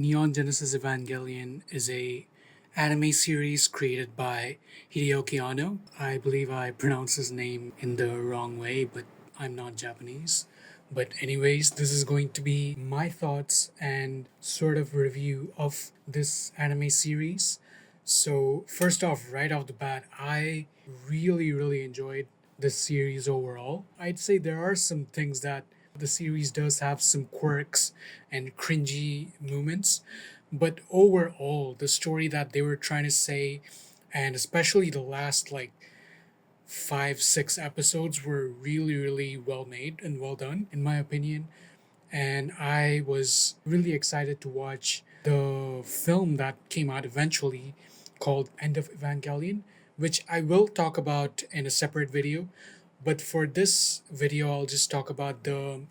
Neon Genesis Evangelion is a anime series created by Hideaki Anno. I believe I pronounced his name in the wrong way, but I'm not Japanese. But anyways, this is going to be my thoughts and sort of review of this anime series. So, first off, right off the bat, I really enjoyed this series overall. I'd say there are some things that the series does have some quirks and cringy moments, but overall, the story that they were trying to say, and especially the last like 5, 6 episodes, were really well made and well done, in my opinion. And I was really excited to watch the film that came out eventually called End of Evangelion, which I will talk about in a separate video. But for this video, I'll just talk about the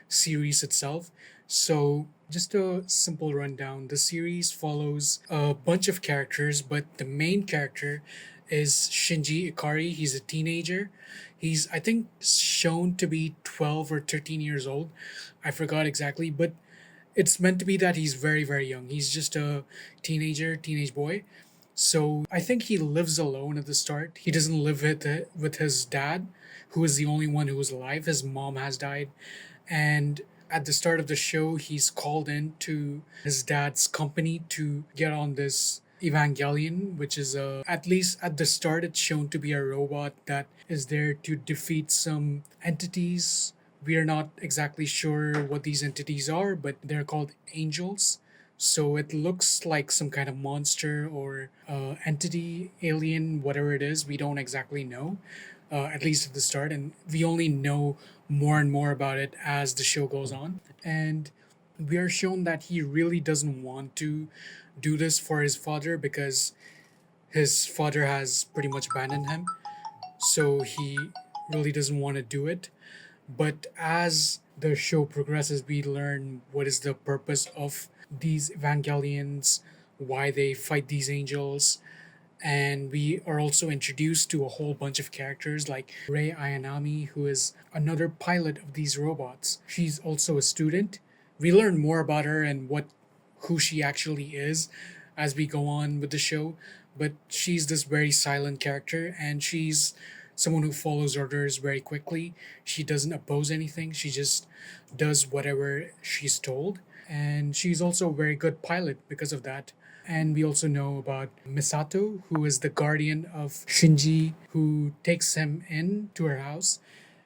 series itself. So, just a simple rundown. The series follows a bunch of characters, but the main character is Shinji Ikari. He's a teenager. He's, I think, shown to be 12 or 13 years old. I forgot exactly, but it's meant to be that he's very young. He's just a teenage boy. So I think he lives alone at the start. He doesn't live with his dad, who is the only one who is alive. His mom has died, and at the start of the show, he's called in to his dad's company to get on this Evangelion, which is at least at the start, it's shown to be a robot that is there to defeat some entities. We are not exactly sure what these entities are, but they're called angels. So it looks like some kind of monster or entity, alien, whatever it is. We don't exactly know, at least at the start. And we only know more and more about it as the show goes on. And we are shown that he really doesn't want to do this for his father because his father has pretty much abandoned him. So he really doesn't want to do it. But as the show progresses, we learn what is the purpose of these Evangelions, why they fight these angels, and we are also introduced to a whole bunch of characters like Rei Ayanami, who is another pilot of these robots. She's also a student. We learn more about her and who she actually is as we go on with the show, but she's this very silent character, and she's someone who follows orders very quickly. She doesn't oppose anything. She just does whatever she's told. And she's also a very good pilot because of that. And we also know about Misato, who is the guardian of Shinji, who takes him in to her house.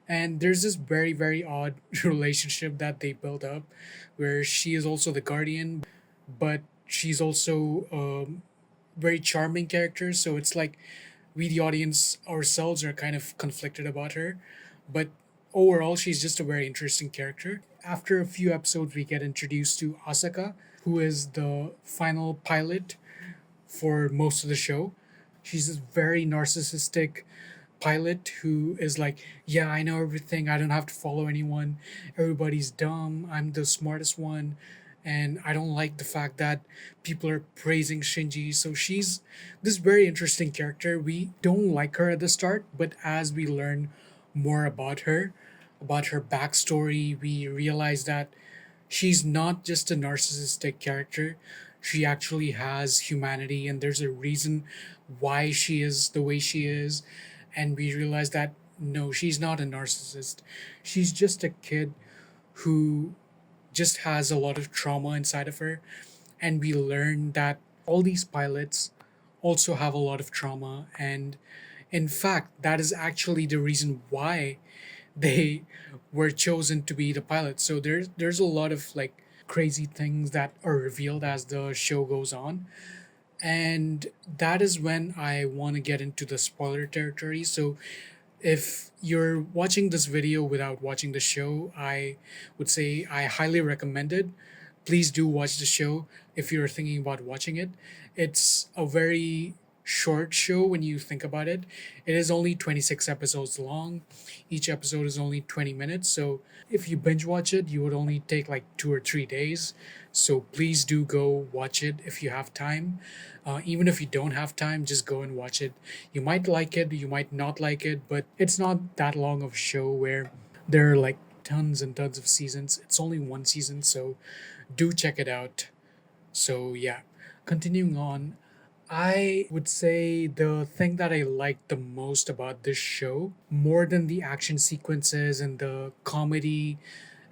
And there's this very odd relationship that they build up where she is also the guardian, but she's also a very charming character. So it's like we, the audience ourselves, are kind of conflicted about her. But overall, she's just a very interesting character. After a few episodes, we get introduced to Asaka, who is the final pilot for most of the show. She's this very narcissistic pilot who is like, yeah, I know everything. I don't have to follow anyone. Everybody's dumb. I'm the smartest one. And I don't like the fact that people are praising Shinji. So she's this very interesting character. We don't like her at the start, but as we learn more about her backstory, we realize that she's not just a narcissistic character. She actually has humanity, and there's a reason why she is the way she is. And we realize that no, she's not a narcissist. She's just a kid who just has a lot of trauma inside of her. And we learn that all these pilots also have a lot of trauma. And in fact, that is actually the reason why they were chosen to be the pilots. So there's a lot of like crazy things that are revealed as the show goes on. And that is when I want to get into the spoiler territory. So if you're watching this video without watching the show, I would say I highly recommend it. Please do watch the show if you're thinking about watching it. It's a very short show when you think about it. It is only 26 episodes long. Each episode is only 20 minutes. So if you binge watch it, you would only take like 2 or 3 days. So please do go watch it if you have time. Even if you don't have time, just go and watch it. You might like it, you might not like it, but it's not that long of a show where there are like tons and tons of seasons. It's only one season, so do check it out. So yeah, continuing on, I would say the thing that I like the most about this show, more than the action sequences and the comedy,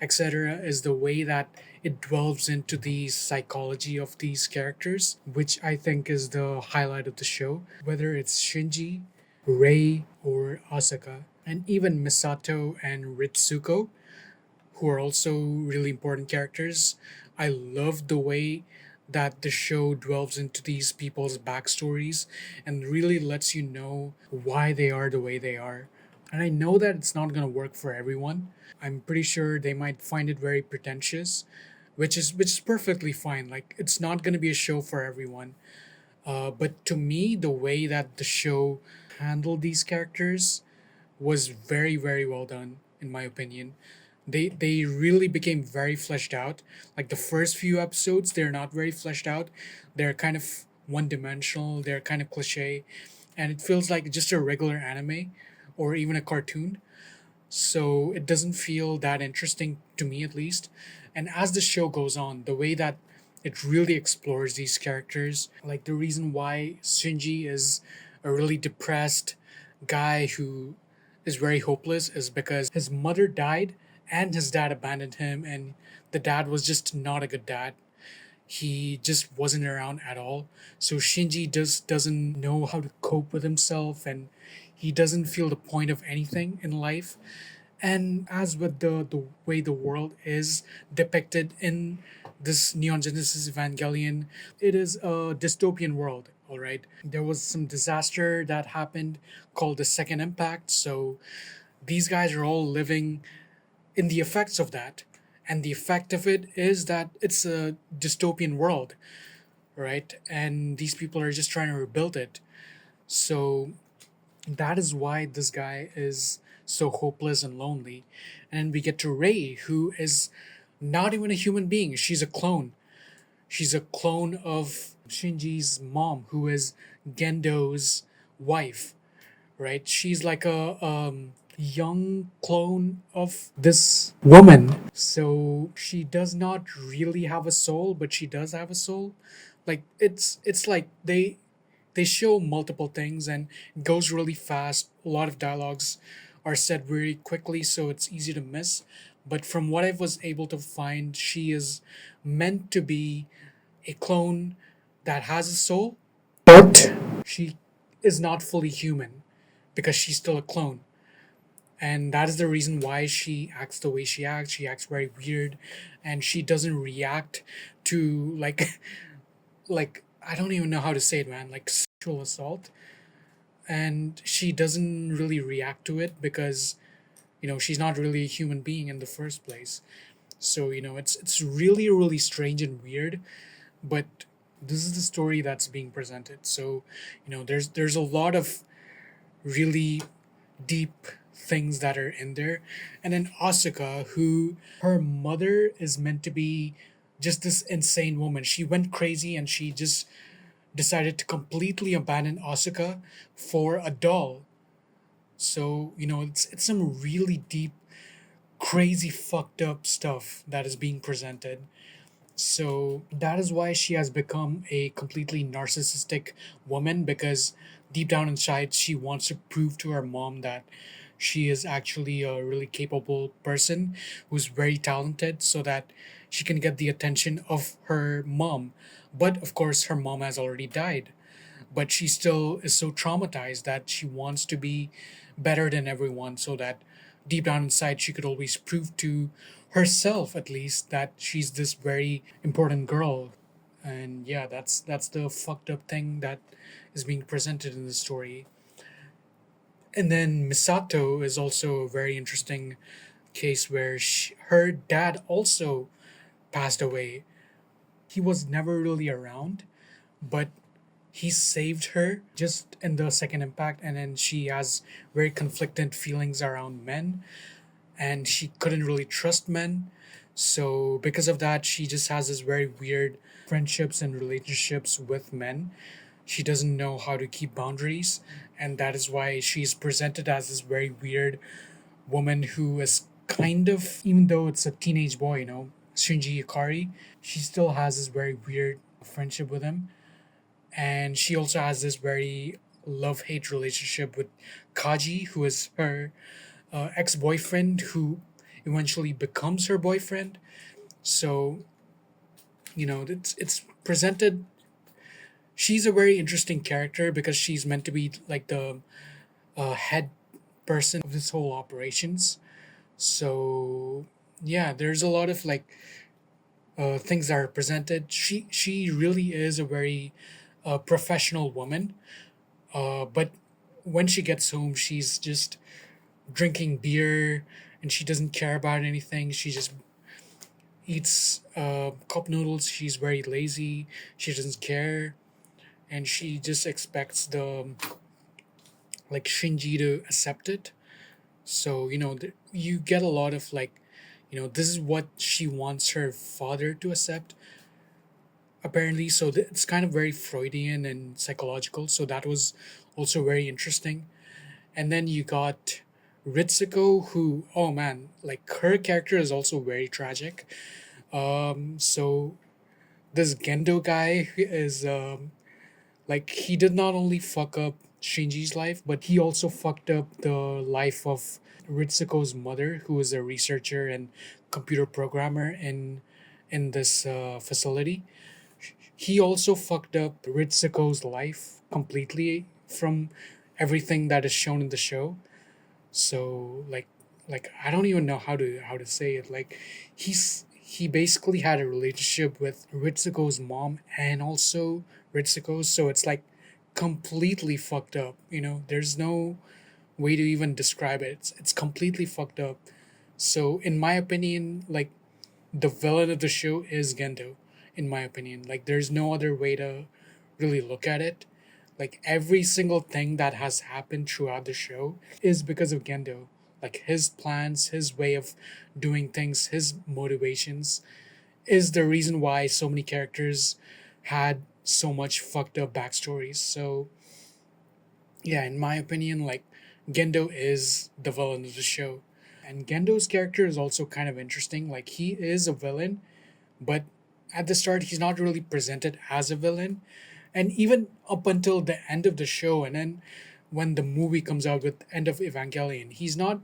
etc., is the way that it delves into the psychology of these characters, which I think is the highlight of the show. Whether it's Shinji, Rei, or Asaka, and even Misato and Ritsuko, who are also really important characters. I love the way that the show delves into these people's backstories and really lets you know why they are the way they are. And I know that it's not going to work for everyone. I'm pretty sure they might find it very pretentious, which is perfectly fine. Like it's not going to be a show for everyone. But to me, the way that the show handled these characters was very well done in my opinion. They really became very fleshed out. Like the first few episodes, they're not very fleshed out. They're kind of one dimensional, they're kind of cliche, and it feels like just a regular anime or even a cartoon. So it doesn't feel that interesting to me at least. And as the show goes on, the way that it really explores these characters, like the reason why Shinji is a really depressed guy who is very hopeless is because his mother died and his dad abandoned him, and the dad was just not a good dad. He just wasn't around at all. So Shinji just doesn't know how to cope with himself, and he doesn't feel the point of anything in life. And as with the way the world is depicted in this Neon Genesis Evangelion, it is a dystopian world, all right? There was some disaster that happened called the Second Impact. So these guys are all living in the effects of that. And the effect of it is that it's a dystopian world, right? And these people are just trying to rebuild it. So that is why this guy is so hopeless and lonely. And then we get to Rei, who is not even a human being. She's a clone. She's a clone of Shinji's mom, who is Gendo's wife, right? She's like a young clone of this woman. So she does not really have a soul, but she does have a soul. Like it's like they show multiple things and it goes really fast. A lot of dialogues are said very quickly, so it's easy to miss. But from what I was able to find, she is meant to be a clone that has a soul, but she is not fully human because she's still a clone. And that is the reason why she acts the way she acts. She acts very weird and she doesn't react to like like I don't even know how to say it, man, like sexual assault. And she doesn't really react to it because she's not really a human being in the first place. So it's really strange and weird, but this is the story that's being presented. So there's a lot of really deep things that are in there. And then Asuka, who her mother is meant to be just this insane woman. She went crazy and she just decided to completely abandon Asuka for a doll. So, it's some really deep, crazy, fucked up stuff that is being presented. So that is why she has become a completely narcissistic woman, because deep down inside, she wants to prove to her mom that she is actually a really capable person who's very talented so that she can get the attention of her mom. But of course, her mom has already died. But she still is so traumatized that she wants to be better than everyone so that deep down inside she could always prove to herself at least that she's this very important girl. And yeah, that's the fucked up thing that is being presented in the story. And then Misato is also a very interesting case where her dad also passed away. He was never really around, but he saved her just in the second impact, and then she has very conflicted feelings around men, and she couldn't really trust men. So because of that, she just has this very weird friendships and relationships with men. She doesn't know how to keep boundaries, and that is why she's presented as this very weird woman who is kind of, even though it's a teenage boy, Shinji Ikari, she still has this very weird friendship with him. And she also has this very love hate relationship with Kaji, who is her ex boyfriend, who eventually becomes her boyfriend. So, it's presented. She's a very interesting character because she's meant to be like the head person of this whole operations. So, yeah, there's a lot of like things that are presented. She really is a very professional woman. But when she gets home, she's just drinking beer and she doesn't care about anything. She just eats cup noodles. She's very lazy. She doesn't care, and she just expects the like Shinji to accept it. So you get a lot of like, this is what she wants her father to accept. Apparently, so it's kind of very Freudian and psychological. So that was also very interesting. And then you got Ritsuko, who, oh man, like her character is also very tragic. So this Gendo guy is like he did not only fuck up Shinji's life, but he also fucked up the life of Ritsuko's mother, who is a researcher and computer programmer in this facility. He also fucked up Ritsuko's life completely from everything that is shown in the show. So like I don't even know how to say it. Like he basically had a relationship with Ritsuko's mom and also Ritsuko's, so it's like completely fucked up. There's no way to even describe it. It's completely fucked up. So in my opinion, like the villain of the show is Gendo, in my opinion. Like there's no other way to really look at it. Like every single thing that has happened throughout the show is because of Gendo. Like his plans, his way of doing things, his motivations is the reason why so many characters had so much fucked up backstories. So yeah, in my opinion, like Gendo is the villain of the show. And Gendo's character is also kind of interesting. Like he is a villain, but at the start he's not really presented as a villain. And even up until the end of the show, and then when the movie comes out with End of Evangelion, he's not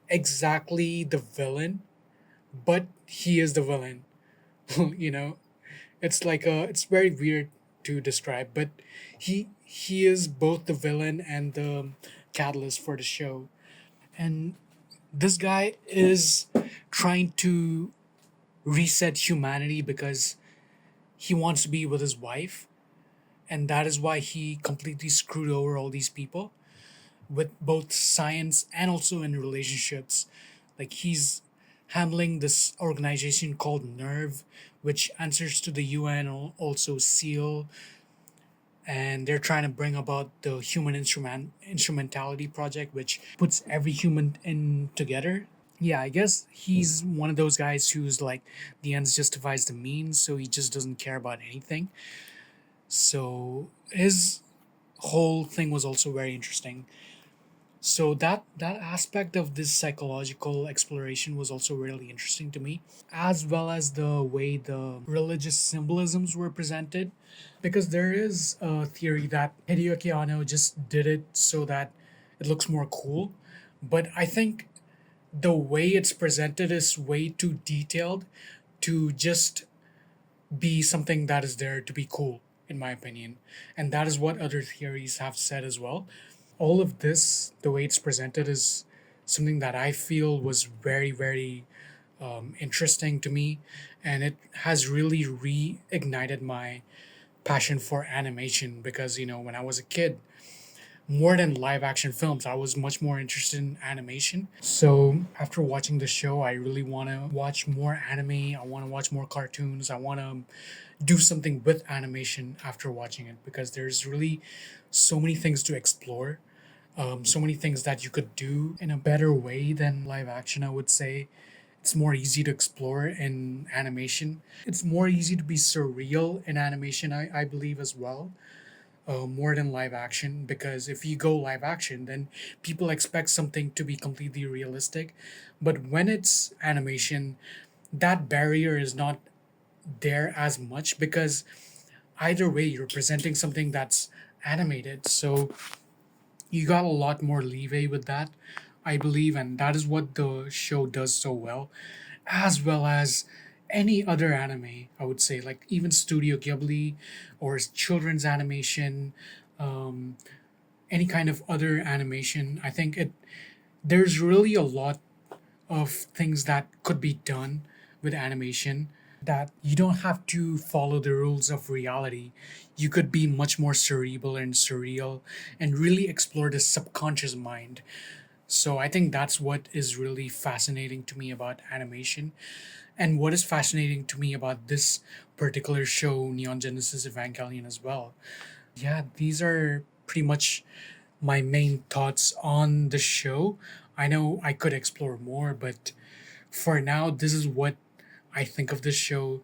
exactly the villain, but he is the villain. you know, it's very weird to describe, but he is both the villain and the catalyst for the show. And this guy is trying to reset humanity because he wants to be with his wife, and that is why he completely screwed over all these people with both science and also in relationships. Like he's handling this organization called Nerve, which answers to the UN, also SEAL, and they're trying to bring about the human instrumentality project, which puts every human in together. Yeah, I guess he's one of those guys who's like the ends justifies the means, so he just doesn't care about anything. So his whole thing was also very interesting. So that aspect of this psychological exploration was also really interesting to me, as well as the way the religious symbolisms were presented, because there is a theory that Hideaki Anno just did it so that it looks more cool, but I think the way it's presented is way too detailed to just be something that is there to be cool, in my opinion. And that is what other theories have said as well. All of this, the way it's presented, is something that I feel was very, very interesting to me. And it has really reignited my passion for animation because, when I was a kid, more than live action films, I was much more interested in animation. So after watching the show, I really want to watch more anime. I want to watch more cartoons. I want to do something with animation after watching it because there's really so many things to explore, so many things that you could do in a better way than live action, I would say. It's more easy to explore in animation. It's more easy to be surreal in animation, I believe, as well, more than live action. Because if you go live action, then people expect something to be completely realistic. But when it's animation, that barrier is not there as much because either way, you're presenting something that's animated. So you got a lot more leeway with that, I believe, and that is what the show does so well as any other anime, I would say, like even Studio Ghibli or children's animation, um, any kind of other animation. I think there's really a lot of things that could be done with animation, that you don't have to follow the rules of reality. You could be much more cerebral and surreal and really explore the subconscious mind. So I think that's what is really fascinating to me about animation, and what is fascinating to me about this particular show, Neon Genesis Evangelion, as well. Yeah, these are pretty much my main thoughts on the show. I know I could explore more, but for now, this is what I think of this show.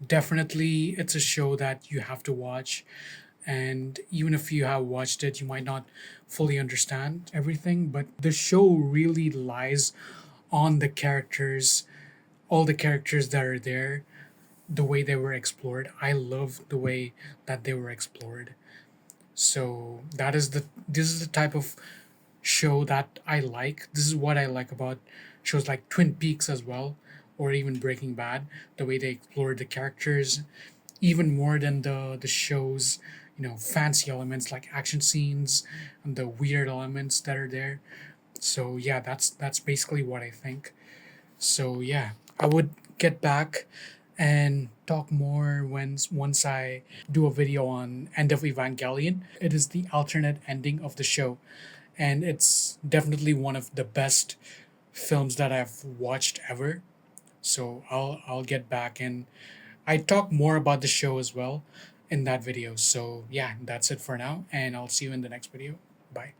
Definitely, it's a show that you have to watch, and even if you have watched it, you might not fully understand everything, but the show really lies on the characters, all the characters that are there, the way they were explored. I love the way that they were explored. So this is the type of show that I like. This is what I like about shows like Twin Peaks as well, or even Breaking Bad. The way they explore the characters even more than the shows, fancy elements like action scenes and the weird elements that are there. So yeah, that's basically what I think. So yeah, I would get back and talk more once I do a video on End of Evangelion. It is the alternate ending of the show, and it's definitely one of the best films that I've watched ever. So I'll get back and I talk more about the show as well in that video. So yeah, that's it for now, and I'll see you in the next video. Bye.